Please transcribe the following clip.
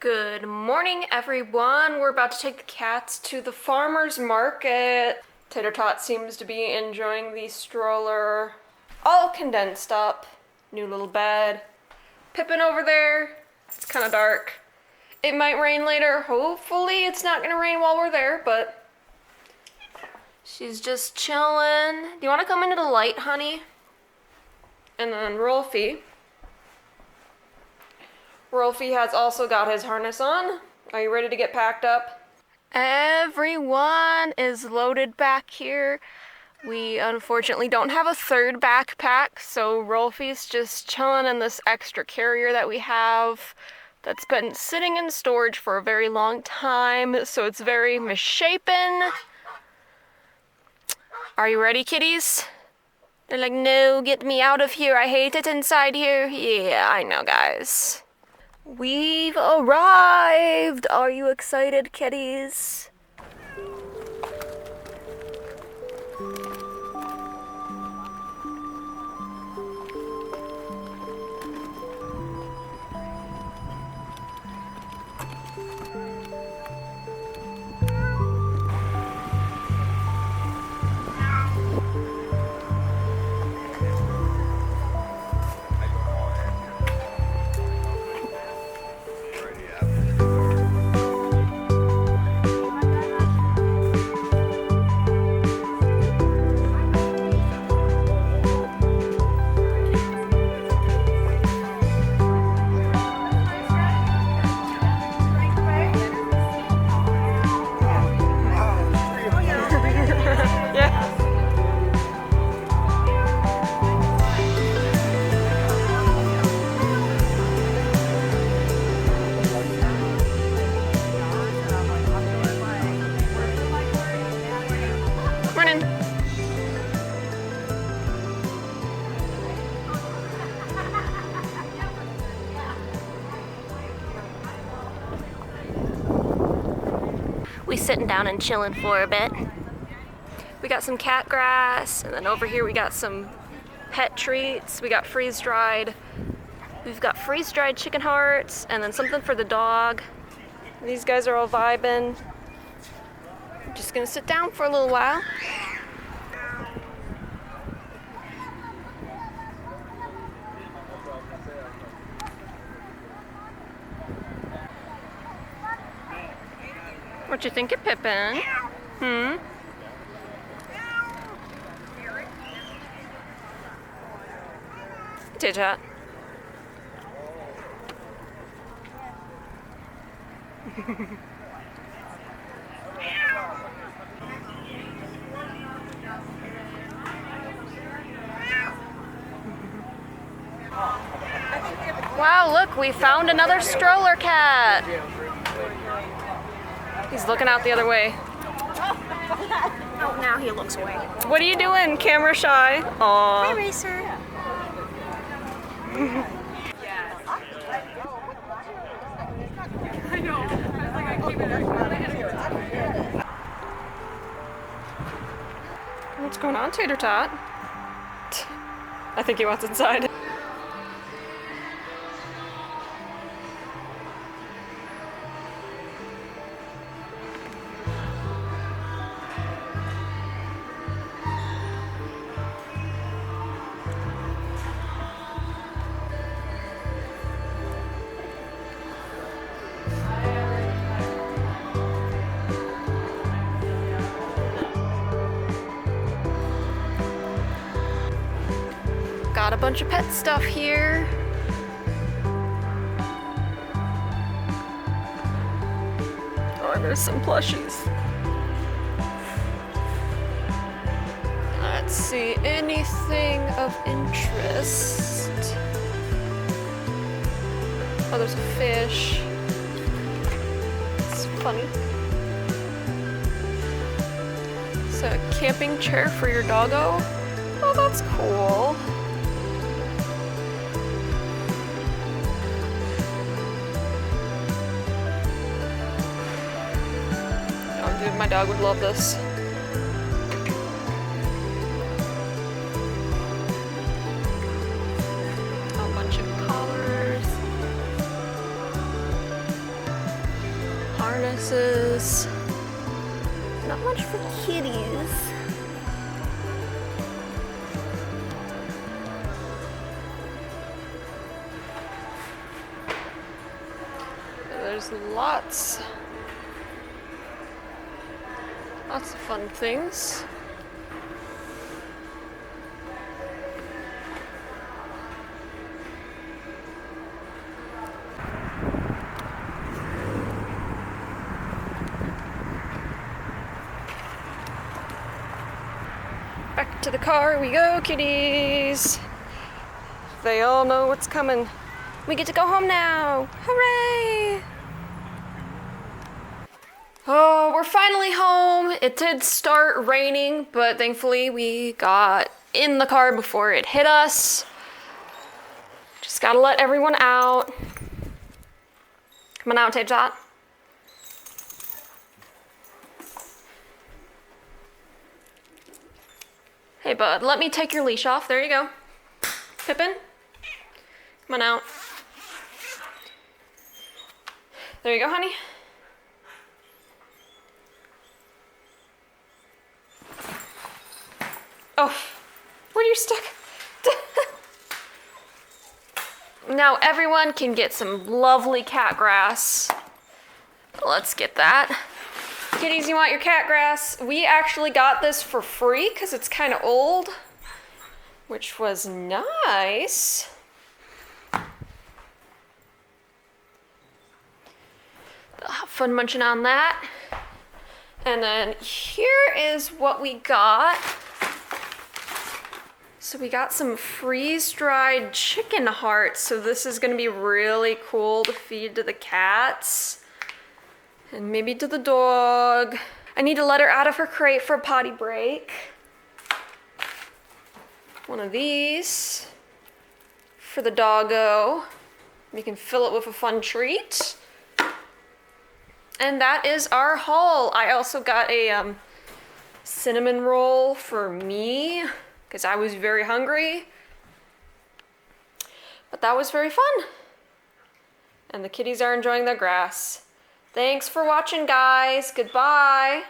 Good morning, everyone. We're about to take the cats to the farmer's market. Tater Tot seems to be enjoying the stroller. All condensed up. New little bed. Pippin over there. It's kind of dark. It might rain later. Hopefully it's not gonna rain while we're there, but she's just chilling. Do you want to come into the light, honey? And then Rolfie. Rolfie has also got his harness on. Are you ready to get packed up? Everyone is loaded back here. We unfortunately don't have a third backpack, so Rolfie's just chilling in this extra carrier that we have that's been sitting in storage for a very long time, so it's very misshapen. Are you ready, kitties? They're like, no, get me out of here. I hate it inside here. Yeah, I know, guys. We've arrived! Are you excited, kitties? We sitting down and chilling for a bit. We got some cat grass, and then over here we got some pet treats. We got freeze-dried. We've got freeze-dried chicken hearts, and then something for the dog. These guys are all vibing. I'm just gonna sit down for a little while. What you think of Pippin? Tater Tot. Wow, look, we found another stroller cat. He's looking out the other way. Oh, now he looks away. What are you doing, camera shy? Aww. Hi, Racer. What's going on, Tater Tot? I think he wants inside. Got a bunch of pet stuff here. Oh, and there's some plushies. Let's see, anything of interest? Oh, there's a fish. It's funny. It's a camping chair for your doggo. Oh, that's cool. Dude, my dog would love this. A bunch of collars. harnesses. Not much for kitties. There's lots of fun things. Back to the car we go, kitties. They all know what's coming. We get to go home now. Hooray! Oh, we're finally home. It did start raining, but thankfully we got in the car before it hit us. Just gotta let everyone out. Come on out, Tater Tot. Hey, bud, let me take your leash off. There you go. Pippin, come on out. There you go, honey. Oh, where are you stuck? Now everyone can get some lovely cat grass. Let's get that. Kitties, you want your cat grass? We actually got this for free because it's kind of old, which was nice. They'll have fun munching on that. And then here is what we got. So we got some freeze-dried chicken hearts. So this is gonna be really cool to feed to the cats. And maybe to the dog. I need to let her out of her crate for a potty break. One of these for the doggo. We can fill it with a fun treat. And that is our haul. I also got a cinnamon roll for me because I was very hungry. But that was very fun. And the kitties are enjoying their grass. Thanks for watching, guys. Goodbye.